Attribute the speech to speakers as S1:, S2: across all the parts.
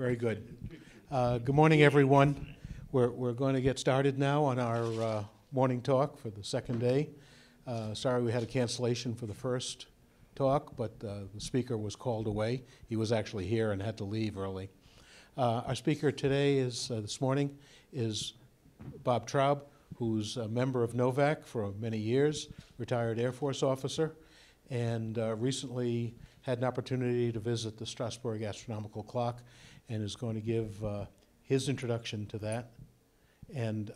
S1: Very good. Good morning, everyone. We're going to get started now on our morning talk for the second day. Sorry we had a cancellation for the first talk, but the speaker was called away. He was actually here and had to leave early. Our speaker today is, this morning, is Bob Traube, who's a member of NOVAC for many years, retired Air Force officer, and recently had an opportunity to visit the Strasbourg Astronomical clock, and is going to give his introduction to that and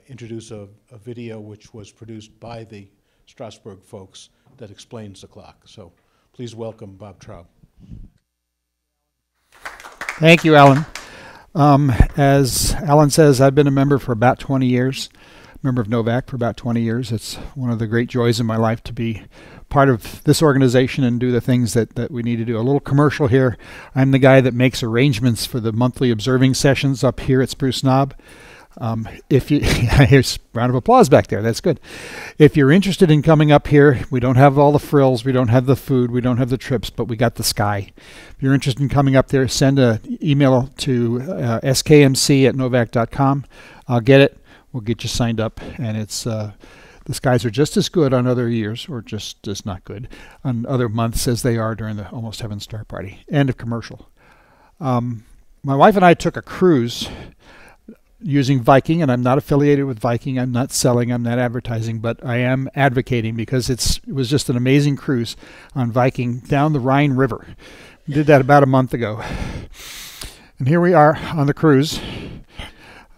S1: introduce a video which was produced by the Strasbourg folks that explains the clock. So please welcome Bob Traube.
S2: Thank you, Alan. As Alan says, I've been a member for about 20 years, member of NOVAC for about 20 years. It's one of the great joys in my life to be part of this organization and do the things that we need to do. A little commercial here. I'm the guy that makes arrangements for the monthly observing sessions up here at Spruce Knob. Here's a round of applause back there. That's good. If you're interested in coming up here, we don't have all the frills, we don't have the food, we don't have the trips, but we got the sky. If you're interested in coming up there, send an email to skmc@novac.com. I'll get it. We'll get you signed up, and it's the skies are just as good on other years, or just as not good, on other months as they are during the Almost Heaven Star Party. End of commercial. My wife and I took a cruise using Viking, and I'm not affiliated with Viking. I'm not selling, I'm not advertising, but I am advocating because it was just an amazing cruise on Viking down the Rhine River. We did that about a month ago. And here we are on the cruise.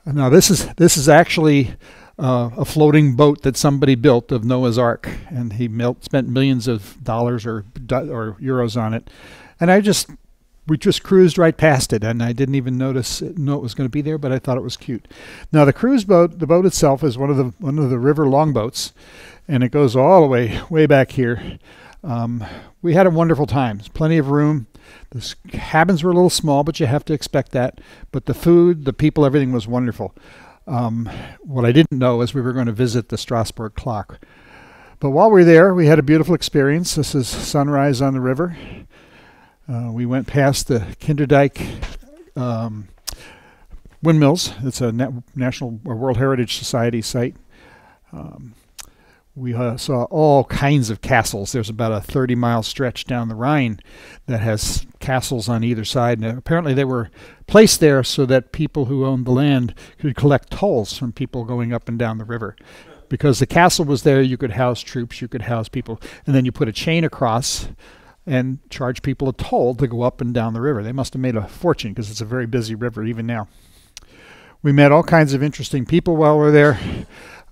S2: Now this is actually a floating boat that somebody built of Noah's Ark, and he spent millions of dollars or euros on it. And we just cruised right past it, and I didn't even know it was going to be there, but I thought it was cute. Now the cruise boat, the boat itself, is one of the river longboats, and it goes all the way back here. We had a wonderful time. There's plenty of room. The cabins were a little small, but you have to expect that. But the food, the people, everything was wonderful. What I didn't know is we were going to visit the Strasbourg clock. But while we were there, we had a beautiful experience. This is sunrise on the river. We went past the Kinderdijk windmills. It's a National or World Heritage Society site. We saw all kinds of castles. There's about a 30-mile stretch down the Rhine that has castles on either side. And apparently they were placed there so that people who owned the land could collect tolls from people going up and down the river. Because the castle was there, you could house troops, you could house people, and then you put a chain across and charge people a toll to go up and down the river. They must have made a fortune because it's a very busy river even now. We met all kinds of interesting people while we were there.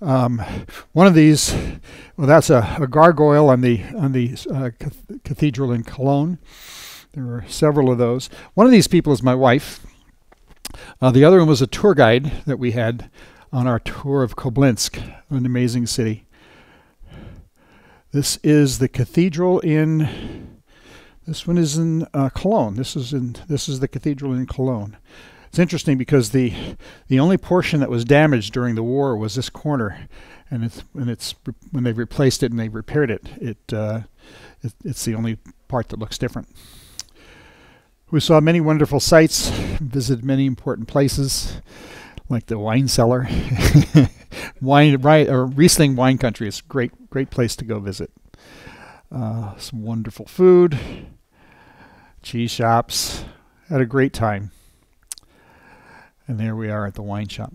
S2: One of these, well, that's a gargoyle on the cathedral in Cologne. There were several of those. One of these people is my wife. The other one was a tour guide that we had on our tour of Koblensk, an amazing city. This is the cathedral this one is in Cologne. This is the cathedral in Cologne. It's interesting because the only portion that was damaged during the war was this corner, and when they replaced it and they repaired it, it's the only part that looks different. We saw many wonderful sights, visited many important places, like the wine cellar, Riesling wine country. It's a great place to go visit. Some wonderful food, cheese shops. Had a great time. And there we are at the wine shop.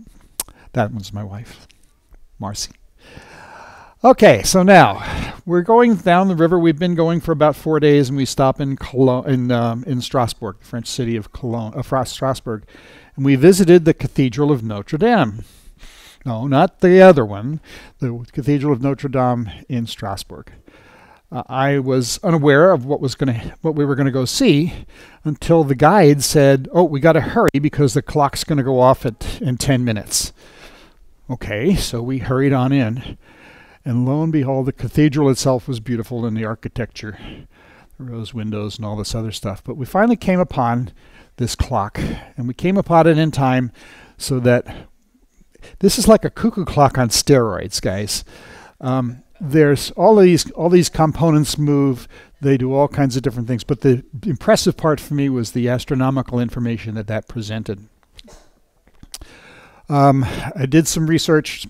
S2: That one's my wife, Marcy. Okay, so now we're going down the river. We've been going for about 4 days, and we stop in Cologne, in Strasbourg, the French city of Strasbourg, and we visited the Cathedral of Notre Dame. No, not the other one, the Cathedral of Notre Dame in Strasbourg. I was unaware of what we were going to go see until the guide said, "Oh, we got to hurry because the clock's going to go off in 10 minutes." Okay, so we hurried on in, and lo and behold, the cathedral itself was beautiful in the architecture, the rose windows and all this other stuff. But we finally came upon this clock, and we came upon it in time so that this is like a cuckoo clock on steroids, guys. There's all these components move. They do all kinds of different things, but the impressive part for me was the astronomical information that presented. I did some research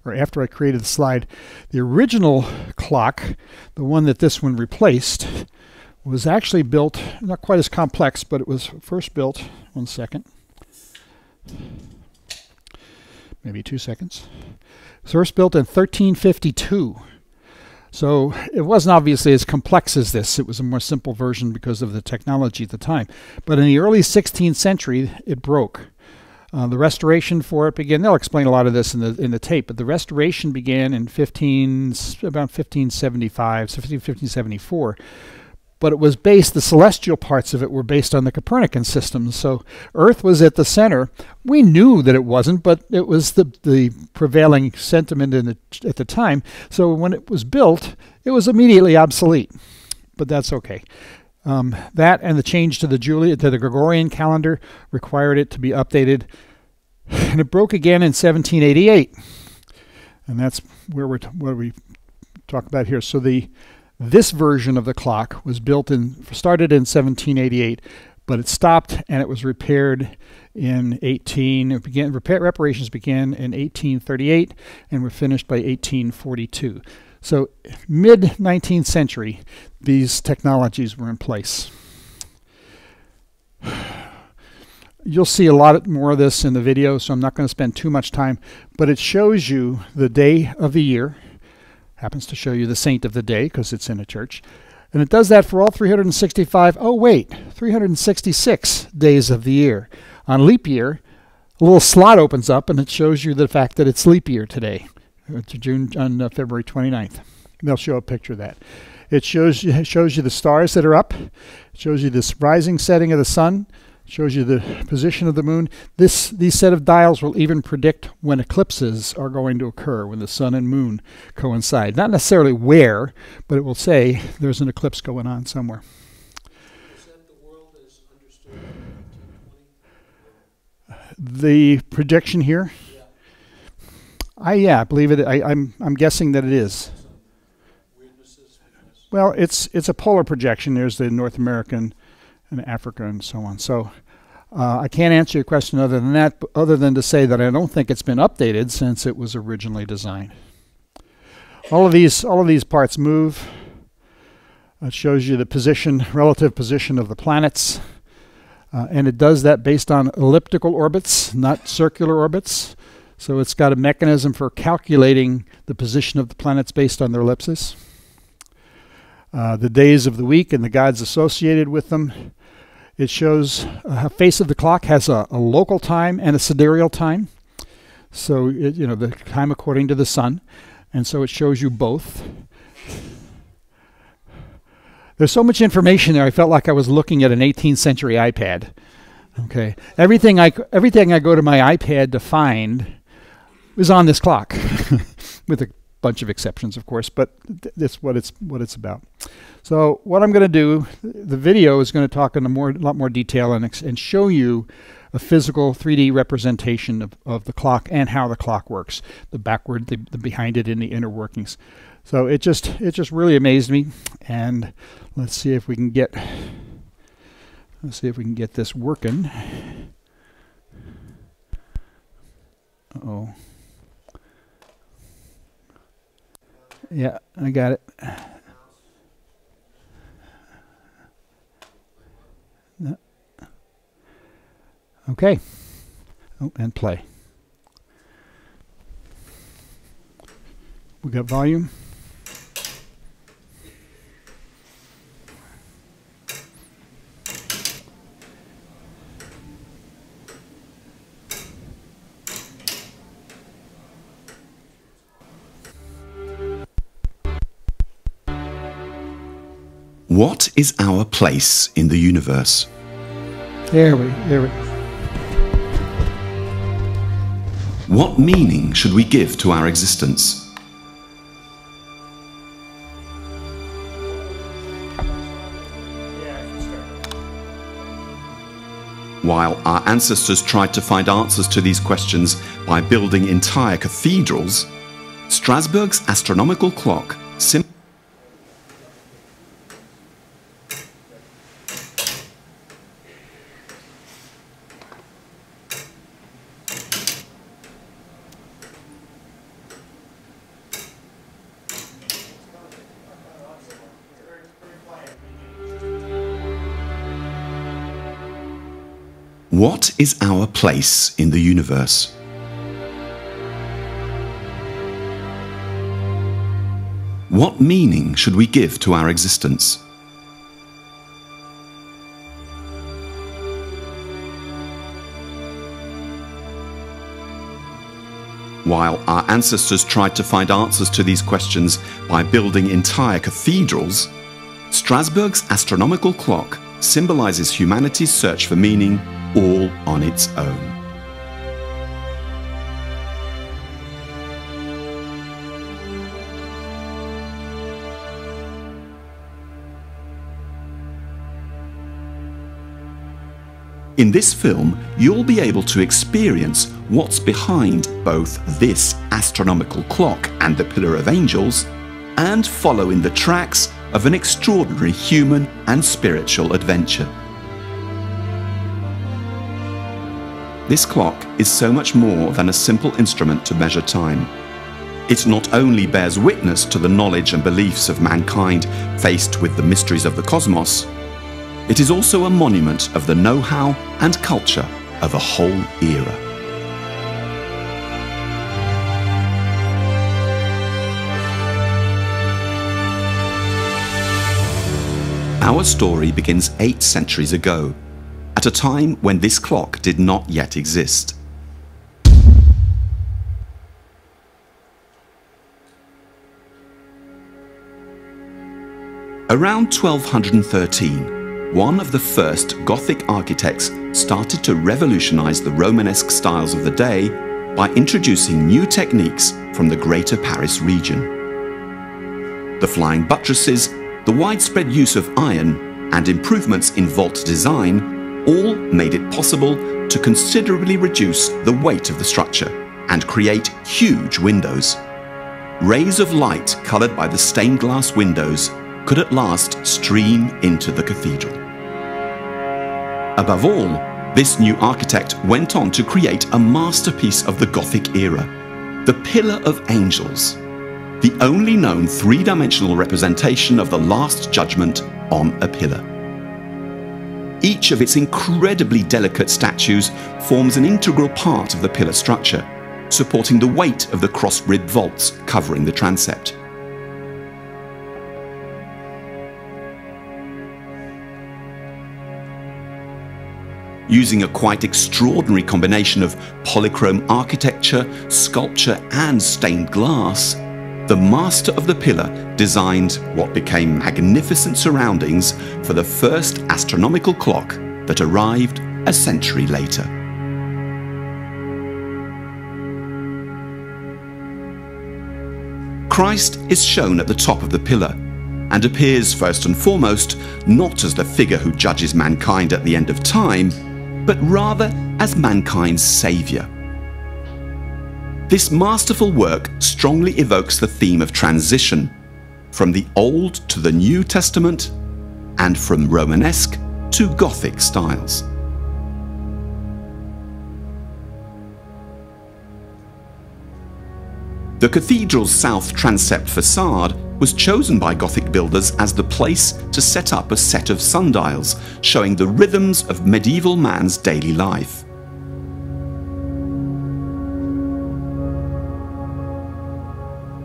S2: after I created the slide. The original clock, the one that this one replaced, was actually built, not quite as complex, but it was first built, 1 second, maybe 2 seconds. First built in 1352. So it wasn't obviously as complex as this. It was a more simple version because of the technology at the time. But in the early 16th century, it broke. The restoration for it began. They'll explain a lot of this in the tape, but the restoration began in about 1575, so 1574. But it was based, the celestial parts of it were based on the Copernican system. So Earth was at the center. We knew that it wasn't, but it was the prevailing sentiment at the time. So when it was built, it was immediately obsolete. But that's okay. That and the change to the Gregorian calendar required it to be updated. And it broke again in 1788. And that's where we talk about here. So this version of the clock was started in 1788, but it stopped and it was repaired in reparations began in 1838 and were finished by 1842. So mid-19th century, these technologies were in place. You'll see a lot more of this in the video, so I'm not going to spend too much time, but it shows you the day of the year. Happens to show you the saint of the day because it's in a church. And it does that for all 366 days of the year. On leap year, a little slot opens up and it shows you the fact that it's leap year today. It's on February 29th. They'll show a picture of that. It shows you the stars that are up. It shows you this rising, setting of the sun. It shows you the position of the moon. These set of dials will even predict when eclipses are going to occur, when the sun and moon coincide. Not necessarily where, but it will say there's an eclipse going on somewhere.
S1: Is that the world as understood in 1920?
S2: The projection here? I believe it. I'm guessing that it is. Well, it's a polar projection. There's the North American and Africa and so on. So I can't answer your question other than that, other than to say that I don't think it's been updated since it was originally designed. All of these parts move. It shows you the relative position of the planets, and it does that based on elliptical orbits, not circular orbits. So it's got a mechanism for calculating the position of the planets based on their ellipses. The days of the week and the gods associated with them. It shows a face of the clock has a local time and a sidereal time. So the time according to the sun. And so it shows you both. There's so much information there, I felt like I was looking at an 18th century iPad. Okay, everything I go to my iPad to find is on this clock, with a bunch of exceptions, of course, but that's what it's about. So what I'm going to do, the video is going to talk in a lot more detail and show you a physical 3D representation of the clock and how the clock works, the backward, the behind it, and the inner workings. So it just really amazed me, and let's see if we can get this working. Uh-oh. Yeah, I got it. No. Okay. Oh, and play. We got volume.
S3: What is our place in the universe?
S2: There we.
S3: What meaning should we give to our existence? While our ancestors tried to find answers to these questions by building entire cathedrals, Strasbourg's astronomical clock simply What is our place in the universe? What meaning should we give to our existence? While our ancestors tried to find answers to these questions by building entire cathedrals, Strasbourg's astronomical clock symbolizes humanity's search for meaning all on its own. In this film, you'll be able to experience what's behind both this astronomical clock and the Pillar of Angels, and follow in the tracks of an extraordinary human and spiritual adventure. This clock is so much more than a simple instrument to measure time. It not only bears witness to the knowledge and beliefs of mankind faced with the mysteries of the cosmos, it is also a monument of the know-how and culture of a whole era. Our story begins 8 centuries ago, at a time when this clock did not yet exist. Around 1213, one of the first Gothic architects started to revolutionize the Romanesque styles of the day by introducing new techniques from the Greater Paris region. The flying buttresses, the widespread use of iron, and improvements in vault design all made it possible to considerably reduce the weight of the structure and create huge windows. Rays of light colored by the stained glass windows could at last stream into the cathedral. Above all, this new architect went on to create a masterpiece of the Gothic era, the Pillar of Angels, the only known 3-dimensional representation of the Last Judgment on a pillar. Each of its incredibly delicate statues forms an integral part of the pillar structure, supporting the weight of the cross-ribbed vaults covering the transept. Using a quite extraordinary combination of polychrome architecture, sculpture, and stained glass, the master of the pillar designed what became magnificent surroundings for the first astronomical clock that arrived a century later. Christ is shown at the top of the pillar, and appears first and foremost not as the figure who judges mankind at the end of time, but rather as mankind's saviour. This masterful work strongly evokes the theme of transition, from the Old to the New Testament, and from Romanesque to Gothic styles. The cathedral's south transept facade was chosen by Gothic builders as the place to set up a set of sundials showing the rhythms of medieval man's daily life.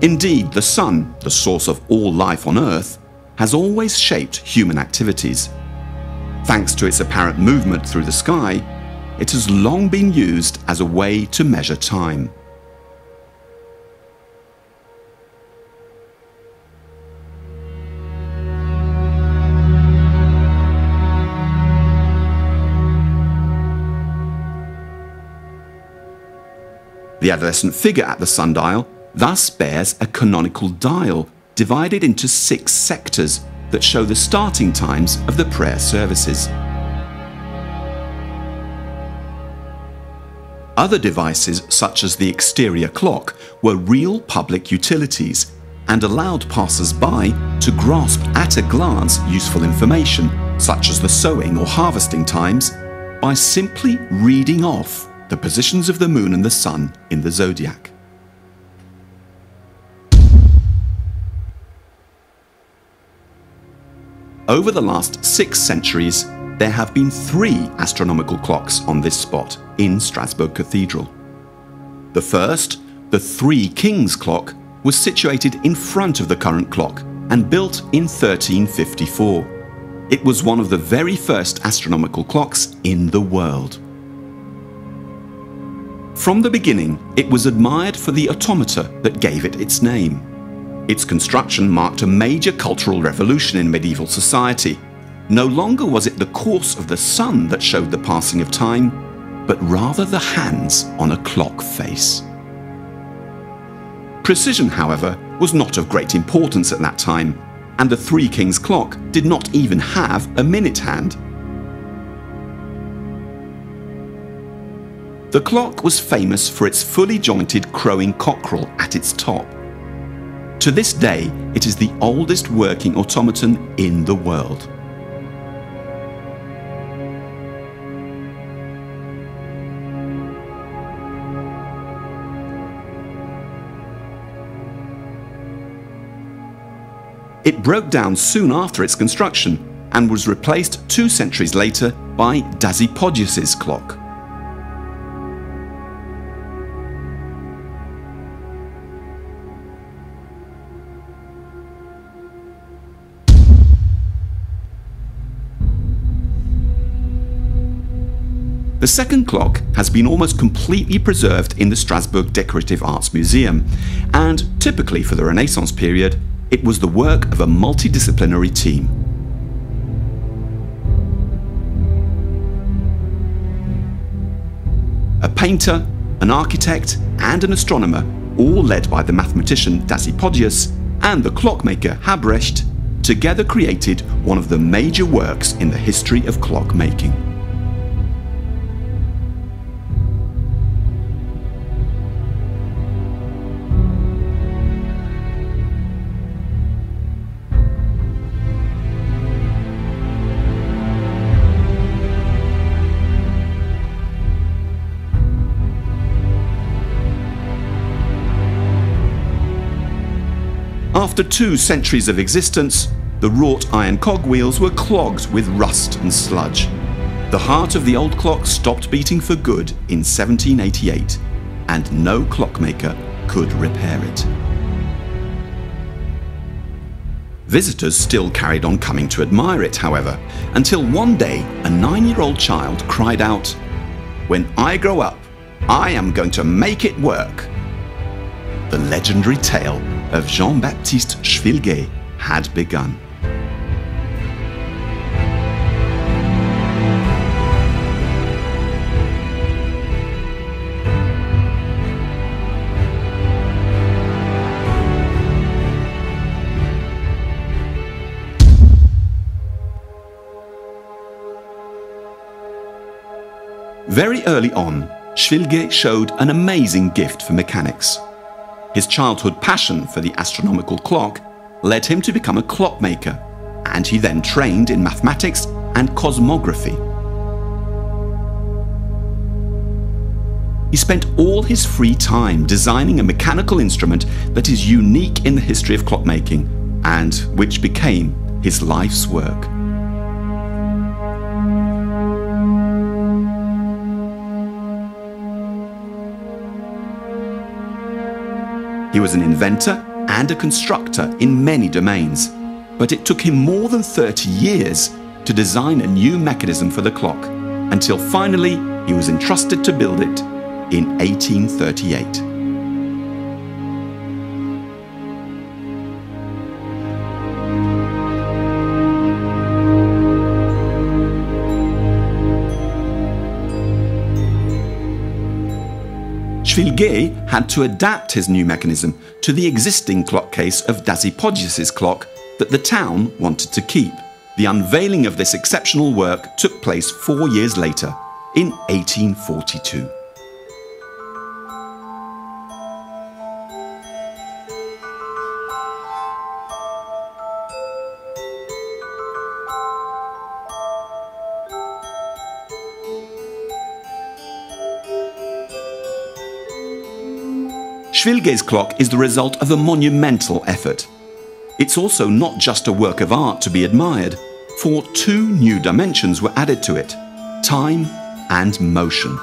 S3: Indeed, the sun, the source of all life on Earth, has always shaped human activities. Thanks to its apparent movement through the sky, it has long been used as a way to measure time. The adolescent figure at the sundial thus bears a canonical dial divided into 6 sectors that show the starting times of the prayer services. Other devices, such as the exterior clock, were real public utilities and allowed passers-by to grasp at a glance useful information, such as the sowing or harvesting times, by simply reading off the positions of the moon and the sun in the zodiac. Over the last 6 centuries, there have been 3 astronomical clocks on this spot in Strasbourg Cathedral. The first, the 3 Kings clock, was situated in front of the current clock and built in 1354. It was one of the very first astronomical clocks in the world. From the beginning, it was admired for the automata that gave it its name. Its construction marked a major cultural revolution in medieval society. No longer was it the course of the sun that showed the passing of time, but rather the hands on a clock face. Precision, however, was not of great importance at that time, and the 3 Kings clock did not even have a minute hand. The clock was famous for its fully jointed crowing cockerel at its top. To this day, it is the oldest working automaton in the world. It broke down soon after its construction and was replaced 2 centuries later by Dasypodius's clock. The second clock has been almost completely preserved in the Strasbourg Decorative Arts Museum, and typically for the Renaissance period, it was the work of a multidisciplinary team. A painter, an architect, and an astronomer, all led by the mathematician Dasypodius and the clockmaker Habrecht, together created one of the major works in the history of clockmaking. After 2 centuries of existence, the wrought iron cogwheels were clogged with rust and sludge. The heart of the old clock stopped beating for good in 1788, and no clockmaker could repair it. Visitors still carried on coming to admire it, however, until one day a 9-year-old child cried out, "When I grow up, I am going to make it work." The legendary tale of Jean-Baptiste Schwilger had begun. Very early on, Schwilger showed an amazing gift for mechanics. His childhood passion for the astronomical clock led him to become a clockmaker, and he then trained in mathematics and cosmography. He spent all his free time designing a mechanical instrument that is unique in the history of clockmaking, and which became his life's work. He was an inventor and a constructor in many domains, but it took him more than 30 years to design a new mechanism for the clock, until finally he was entrusted to build it in 1838. Schwilger had to adapt his new mechanism to the existing clock case of Dasypodius's clock that the town wanted to keep. The unveiling of this exceptional work took place 4 years later, in 1842. Schwilger's clock is the result of a monumental effort. It's also not just a work of art to be admired, for two new dimensions were added to it: time and motion.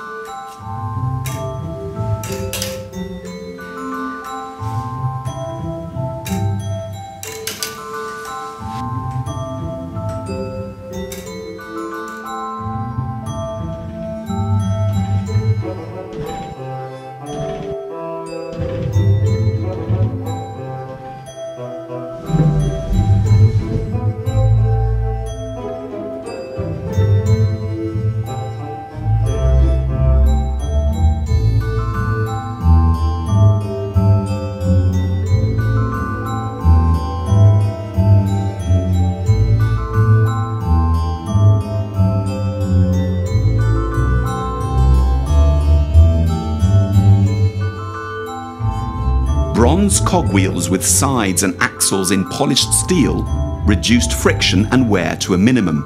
S3: Bronze cogwheels with sides and axles in polished steel reduced friction and wear to a minimum.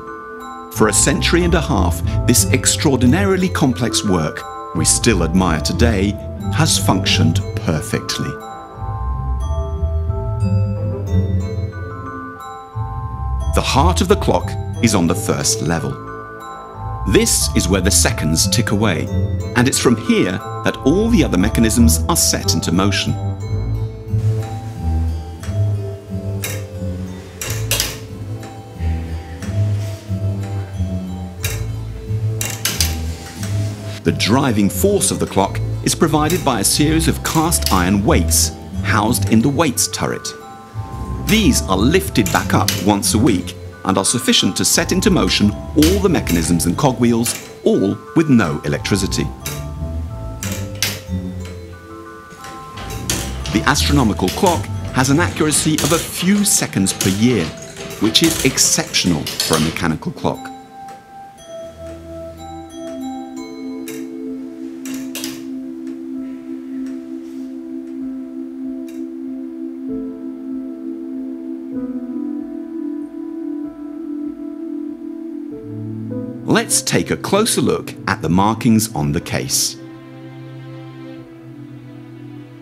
S3: For a century and a half, this extraordinarily complex work, we still admire today, has functioned perfectly. The heart of the clock is on the first level. This is where the seconds tick away, and it's from here that all the other mechanisms are set into motion. The driving force of the clock is provided by a series of cast iron weights housed in the weights turret. These are lifted back up once a week and are sufficient to set into motion all the mechanisms and cogwheels, all with no electricity. The astronomical clock has an accuracy of a few seconds per year, which is exceptional for a mechanical clock. Let's take a closer look at the markings on the case.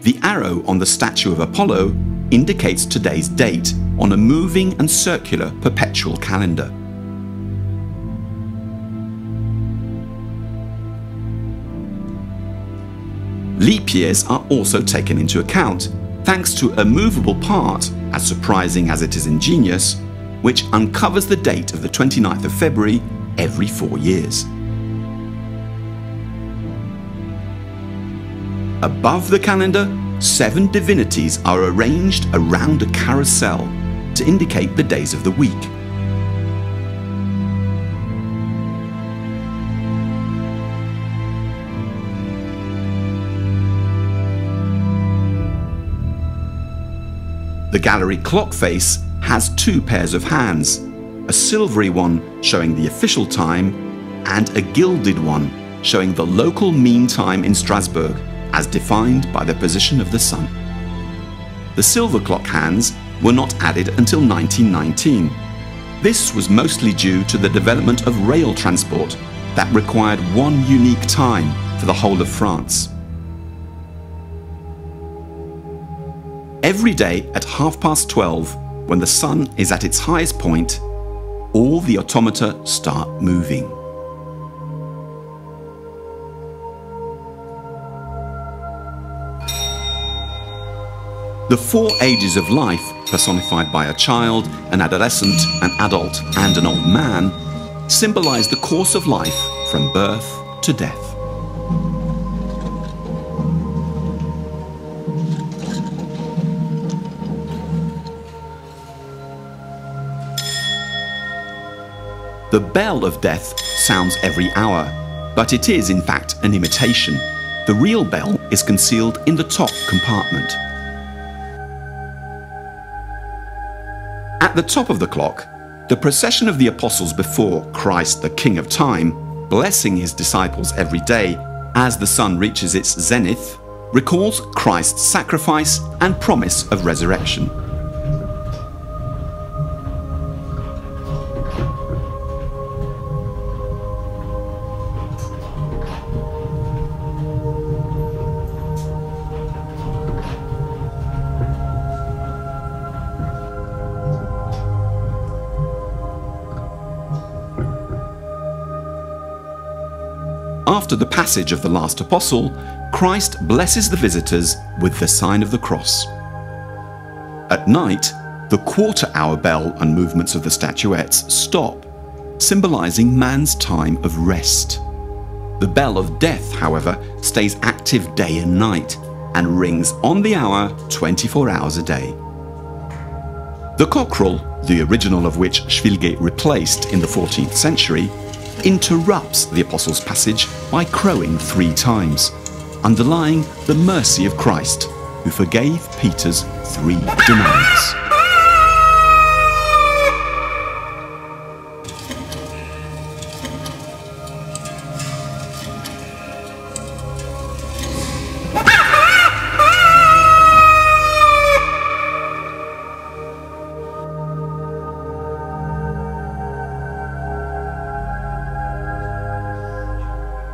S3: The arrow on the statue of Apollo indicates today's date on a moving and circular perpetual calendar. Leap years are also taken into account, thanks to a movable part, as surprising as it is ingenious, which uncovers the date of the 29th of February every 4 years. Above the calendar, 7 divinities are arranged around a carousel to indicate the days of the week. The gallery clock face has 2 pairs of hands, a silvery one showing the official time and a gilded one showing the local mean time in Strasbourg as defined by the position of the sun. The silver clock hands were not added until 1919. This was mostly due to the development of rail transport that required one unique time for the whole of France. Every day at 12:30, when the sun is at its highest point, all the automata start moving. The 4 ages of life, personified by a child, an adolescent, an adult, and an old man, symbolize the course of life from birth to death. The bell of death sounds every hour, but it is in fact an imitation. The real bell is concealed in the top compartment. At the top of the clock, the procession of the apostles before Christ, the King of Time, blessing his disciples every day as the sun reaches its zenith, recalls Christ's sacrifice and promise of resurrection. After the passage of the last apostle, Christ blesses the visitors with the sign of the cross. At night, the quarter-hour bell and movements of the statuettes stop, symbolizing man's time of rest. The bell of death, however, stays active day and night and rings on the hour 24 hours a day. The cockerel, the original of which Schwilgate replaced in the 14th century, interrupts the apostles' passage by crowing 3 times, underlying the mercy of Christ, who forgave Peter's 3 demands.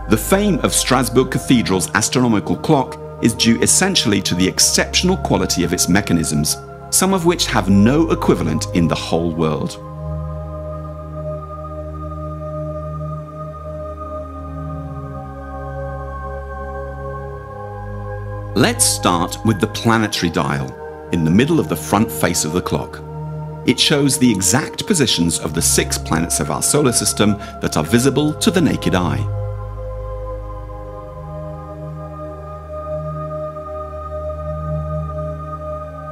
S3: The fame of Strasbourg Cathedral's astronomical clock is due essentially to the exceptional quality of its mechanisms, some of which have no equivalent in the whole world. Let's start with the planetary dial, in the middle of the front face of the clock. It shows the exact positions of the 6 planets of our solar system that are visible to the naked eye.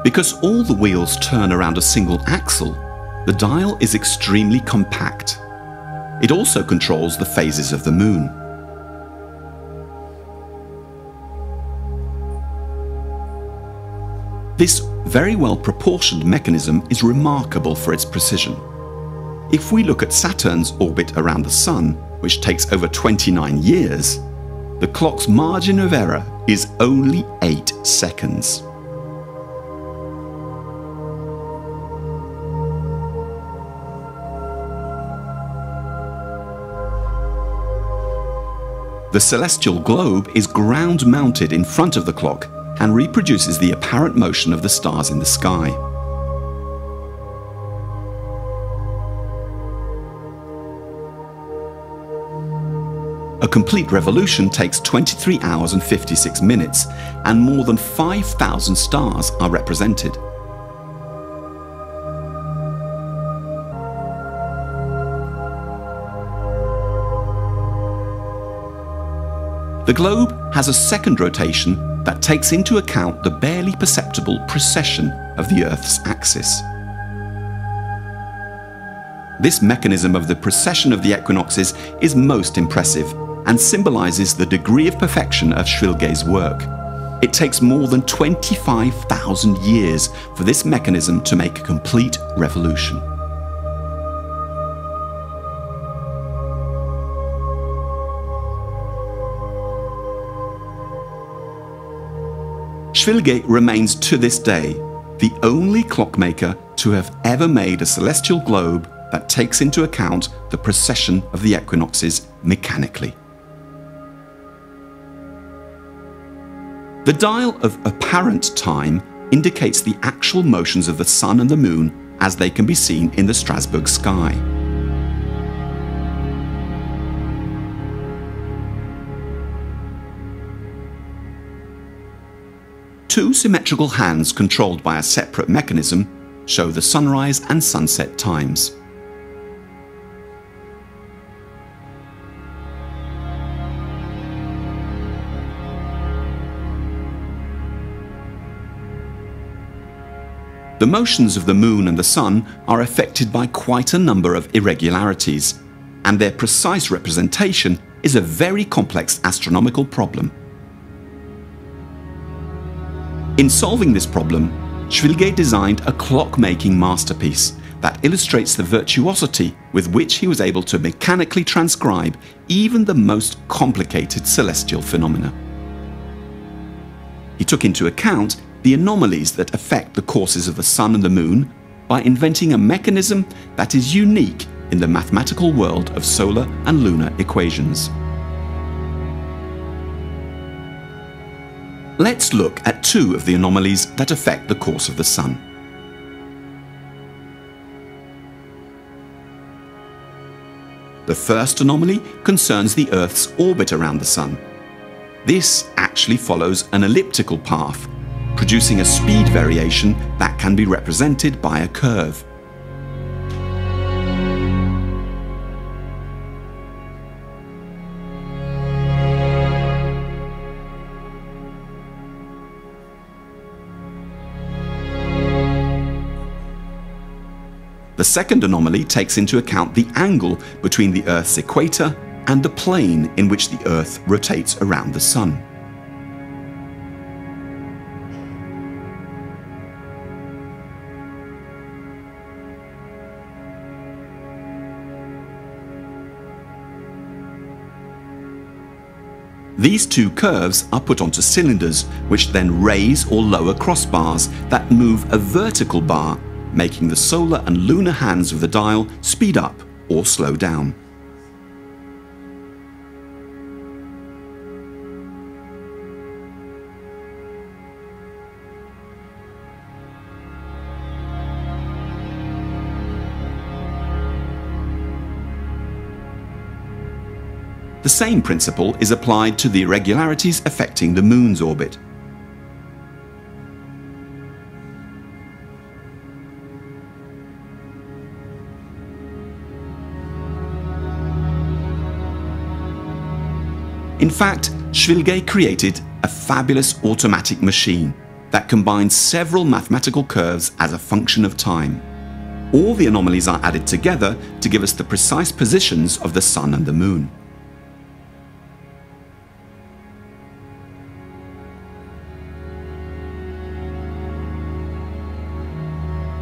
S3: Because all the wheels turn around a single axle, the dial is extremely compact. It also controls the phases of the moon. This very well proportioned mechanism is remarkable for its precision. If we look at Saturn's orbit around the Sun, which takes over 29 years, the clock's margin of error is only 8 seconds. The celestial globe is ground-mounted in front of the clock and reproduces the apparent motion of the stars in the sky. A complete revolution takes 23 hours and 56 minutes, and more than 5,000 stars are represented. The globe has a second rotation that takes into account the barely perceptible precession of the Earth's axis. This mechanism of the precession of the equinoxes is most impressive and symbolizes the degree of perfection of Schwilgate's work. It takes more than 25,000 years for this mechanism to make a complete revolution. Schwilgate remains to this day the only clockmaker to have ever made a celestial globe that takes into account the precession of the equinoxes mechanically. The dial of apparent time indicates the actual motions of the Sun and the Moon as they can be seen in the Strasbourg sky. Two symmetrical hands controlled by a separate mechanism show the sunrise and sunset times. The motions of the Moon and the Sun are affected by quite a number of irregularities, and their precise representation is a very complex astronomical problem. In solving this problem, Schwilgate designed a clock-making masterpiece that illustrates the virtuosity with which he was able to mechanically transcribe even the most complicated celestial phenomena. He took into account the anomalies that affect the courses of the Sun and the Moon by inventing a mechanism that is unique in the mathematical world of solar and lunar equations. Let's look at two of the anomalies that affect the course of the Sun. The first anomaly concerns the Earth's orbit around the Sun. This actually follows an elliptical path, producing a speed variation that can be represented by a curve. The second anomaly takes into account the angle between the Earth's equator and the plane in which the Earth rotates around the Sun. These two curves are put onto cylinders, which then raise or lower crossbars that move a vertical bar, making the solar and lunar hands of the dial speed up or slow down. The same principle is applied to the irregularities affecting the Moon's orbit. In fact, Schwilge created a fabulous automatic machine that combines several mathematical curves as a function of time. All the anomalies are added together to give us the precise positions of the Sun and the Moon.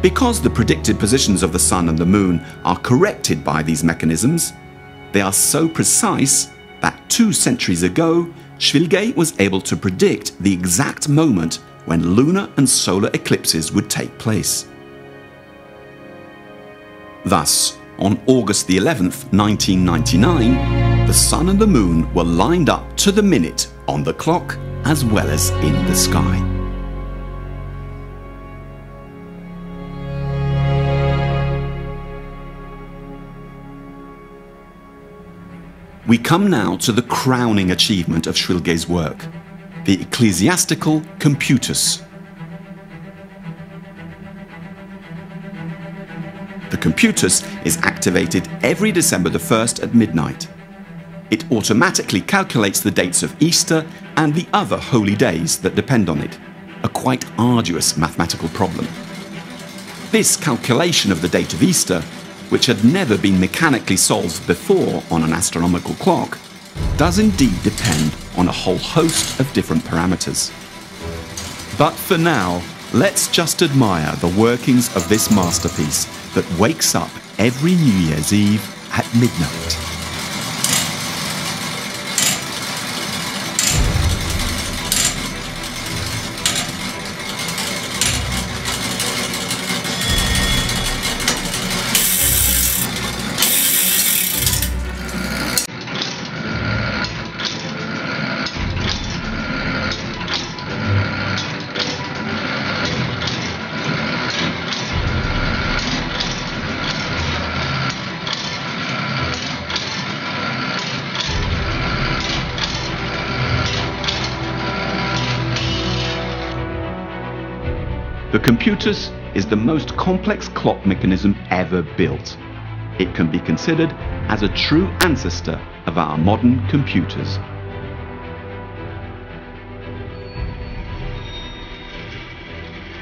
S3: Because the predicted positions of the Sun and the Moon are corrected by these mechanisms, they are so precise that 2 centuries ago, Schwilge was able to predict the exact moment when lunar and solar eclipses would take place. Thus, on August the 11th, 1999, the Sun and the Moon were lined up to the minute on the clock as well as in the sky. We come now to the crowning achievement of Schwilge's work, the ecclesiastical computus. The computus is activated every December the 1st at midnight. It automatically calculates the dates of Easter and the other holy days that depend on it, a quite arduous mathematical problem. This calculation of the date of Easter, which had never been mechanically solved before on an astronomical clock, does indeed depend on a whole host of different parameters. But for now, let's just admire the workings of this masterpiece that wakes up every New Year's Eve at midnight. The computus is the most complex clock mechanism ever built. It can be considered as a true ancestor of our modern computers.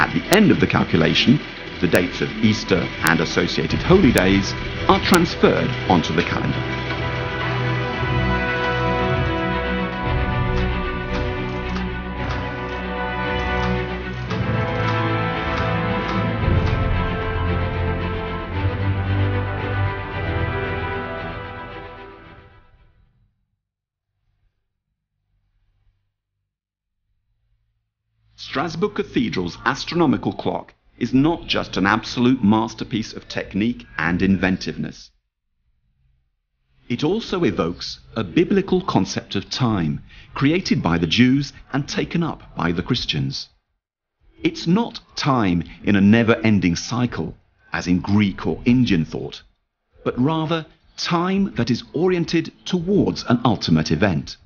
S3: At the end of the calculation, the dates of Easter and associated holy days are transferred onto the calendar. Strasbourg Cathedral's astronomical clock is not just an absolute masterpiece of technique and inventiveness. It also evokes a biblical concept of time, created by the Jews and taken up by the Christians. It's not time in a never-ending cycle, as in Greek or Indian thought, but rather time that is oriented towards an ultimate event.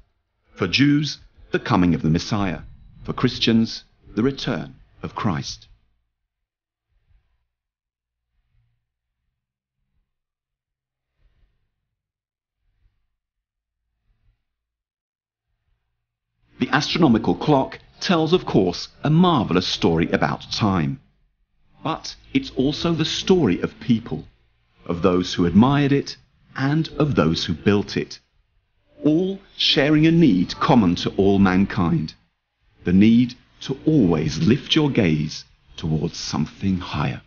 S3: For Jews, the coming of the Messiah. For Christians, the return of Christ. The astronomical clock tells, of course, a marvelous story about time. But it's also the story of people, of those who admired it and of those who built it, all sharing a need common to all mankind, the need to always lift your gaze towards something higher.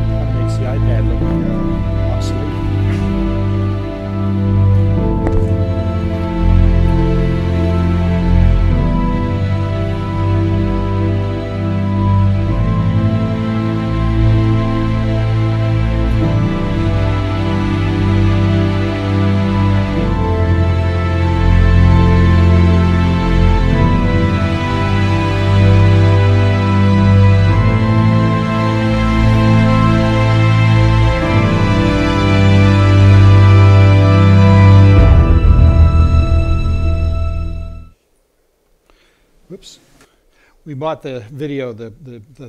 S2: That makes the iPad look obsolete. Whoops. We bought the video, the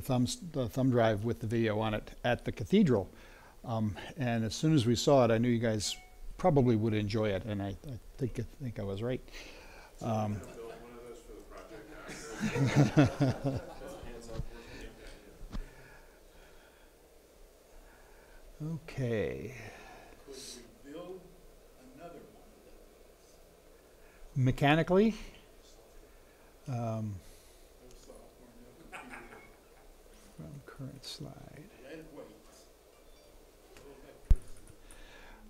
S2: thumb drive with the video on it at the cathedral. And as soon as we saw it, I knew you guys probably would enjoy it, and I think I was right. Okay.
S4: Could we build another one of those?
S2: Mechanically, from current slide.
S4: Lead weights.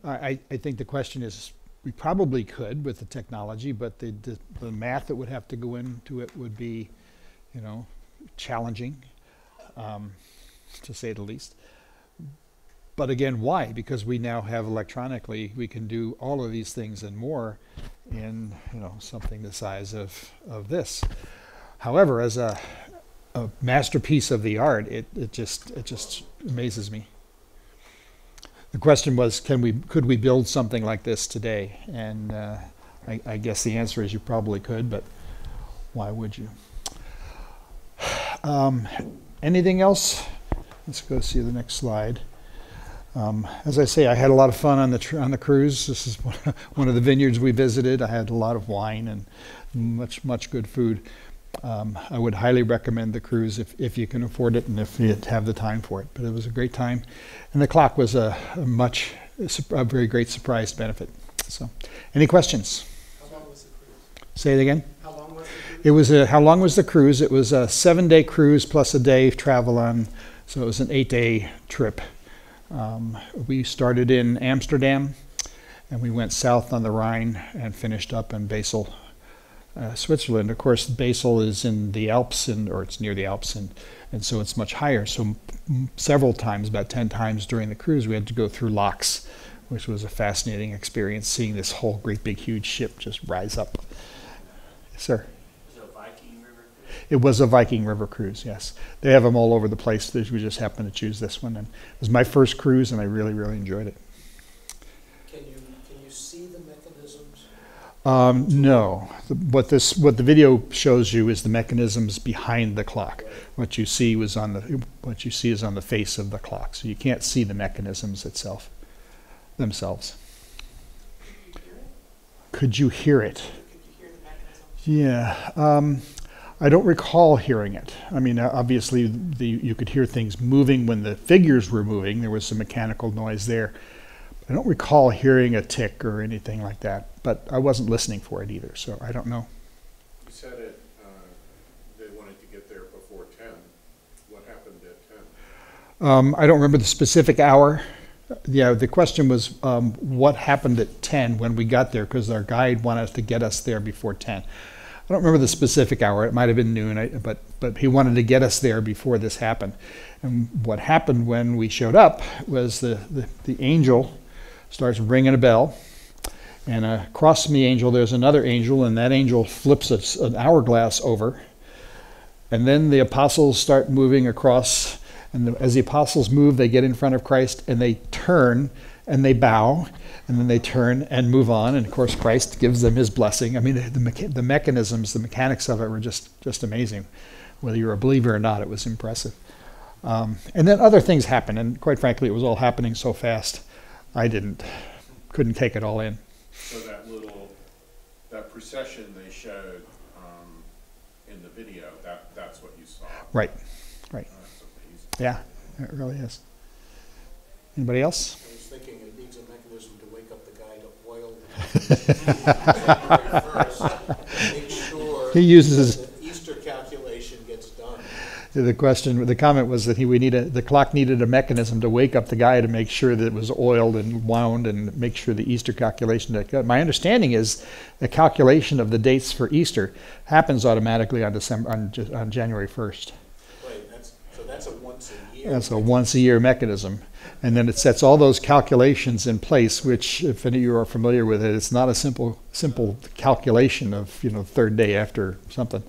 S2: I think the question is, we probably could with the technology, but the math that would have to go into it would be, you know, challenging, to say the least. But again, why? Because we now have electronically, we can do all of these things and more in, you know, something the size of this. However, as a masterpiece of the art, it just amazes me. The question was, could we build something like this today? And I guess the answer is you probably could, but why would you? Anything else? Let's go see the next slide. As I say, I had a lot of fun on the cruise. This is one of the vineyards we visited. I had a lot of wine and much good food. I would highly recommend the cruise if you can afford it and if you have the time for it. But it was a great time, and the clock was a very great surprise benefit. So, any questions?
S4: How long was the cruise?
S2: Say it again.
S4: How long was the cruise?
S2: It was how long was the cruise? It was a 7-day cruise plus a day travel on, so it was an 8-day trip. We started in Amsterdam, and we went south on the Rhine and finished up in Basel, Switzerland. Of course, Basel is in the Alps, or it's near the Alps, and so it's much higher. So several times, about 10 times during the cruise, we had to go through locks, which was a fascinating experience, seeing this whole great big huge ship just rise up. Yes, sir. It was a Viking River cruise, yes. They have them all over the place. We just happened to choose this one. And it was my first cruise, and I really enjoyed it.
S4: Can you see the mechanisms?
S2: No. What the video shows you is the mechanisms behind the clock.
S4: Right.
S2: What you see is on the face of the clock. So you can't see the mechanisms themselves. Could you hear it?
S4: Could you hear the mechanisms?
S2: Yeah. I don't recall hearing it. I mean, obviously, you could hear things moving when the figures were moving. There was some mechanical noise there. I don't recall hearing a tick or anything like that, but I wasn't listening for it either, so I don't know.
S5: You said they wanted to get there before 10. What happened at 10?
S2: I don't remember the specific hour, Yeah, the question was what happened at 10 when we got there, because our guide wanted us to get us there before 10. I don't remember the specific hour. It might have been noon, but he wanted to get us there before this happened. And what happened when we showed up was the angel starts ringing a bell, and across from the angel there's another angel, and that angel flips an hourglass over, and then the apostles start moving across. And as the apostles move, they get in front of Christ, and they turn, and they bow, and then they turn and move on. And, of course, Christ gives them his blessing. I mean, the mechanisms, the mechanics of it were just amazing. Whether you're a believer or not, it was impressive. And then other things happened, and quite frankly, it was all happening so fast, I couldn't take it all in.
S5: So that procession they showed in the video, that's what you saw?
S2: Right, right. Yeah, it really is. Anybody else?
S4: I was thinking it needs a mechanism to wake up the guy to oil the make sure
S2: he uses
S4: that the Easter calculation gets done.
S2: the comment was that the clock needed a mechanism to wake up the guy to make sure that it was oiled and wound and make sure the Easter calculation. My understanding is the calculation of the dates for Easter happens automatically on January 1st.
S4: That's a once a year.
S2: That's a once-a-year mechanism. And then it sets all those calculations in place, which, if any of you are familiar with it, it's not a simple calculation of, third day after something.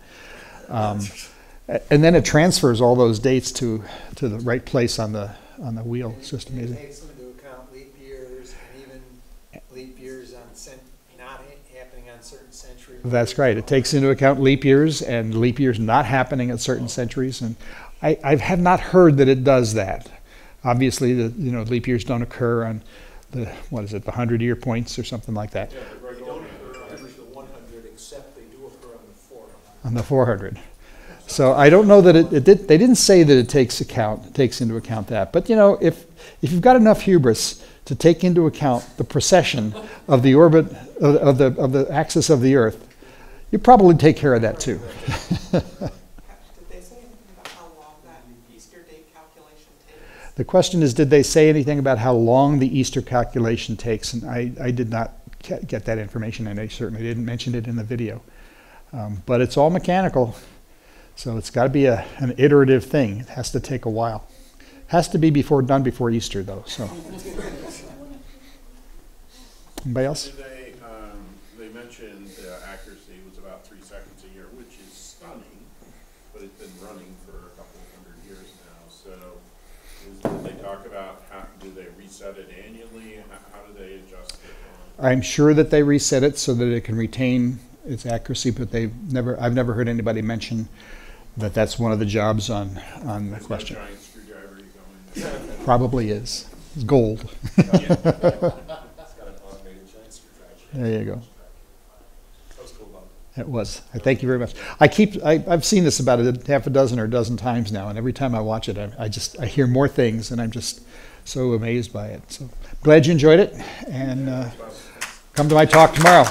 S2: And then it transfers all those dates to the right place on the wheel. It's just amazing.
S6: It takes into account leap years, and even leap years not happening on certain centuries.
S2: That's right. It takes into account leap years and leap years not happening at certain centuries. And I have not heard that it does that. Obviously, leap years don't occur on the 100-year points or something like that.
S4: Yeah, they don't occur on the 100, except they do occur on the 400.
S2: On the 400. So I don't know that they didn't say that it takes into account that. But if you've got enough hubris to take into account the precession of the orbit of the axis of the Earth, you probably take care of that too. The question is, did they say anything about how long the Easter calculation takes? And I did not get that information, and they certainly didn't mention it in the video. But it's all mechanical, so it's got to be an iterative thing. It has to take a while. It has to be done before Easter, though. So, anybody else?
S5: They mentioned accuracy was about 3 seconds a year, which is stunning, but it's been running for a couple of 100 years now. So. Did they talk about do they reset it annually? How do they adjust it?
S2: I'm sure that they reset it so that it can retain its accuracy, but I've never heard anybody mention that that's one of the jobs on the question.
S5: No giant screwdriver you go in there.
S2: Probably is. It's gold.
S5: It's got an automated giant screwdriver.
S2: There you go.
S5: That was cool, Bob.
S2: It was. Thank you very much. I've seen this about half a dozen or a dozen times now, and every time I watch it, I hear more things, and I'm just so amazed by it. So glad you enjoyed it, and come to my talk tomorrow.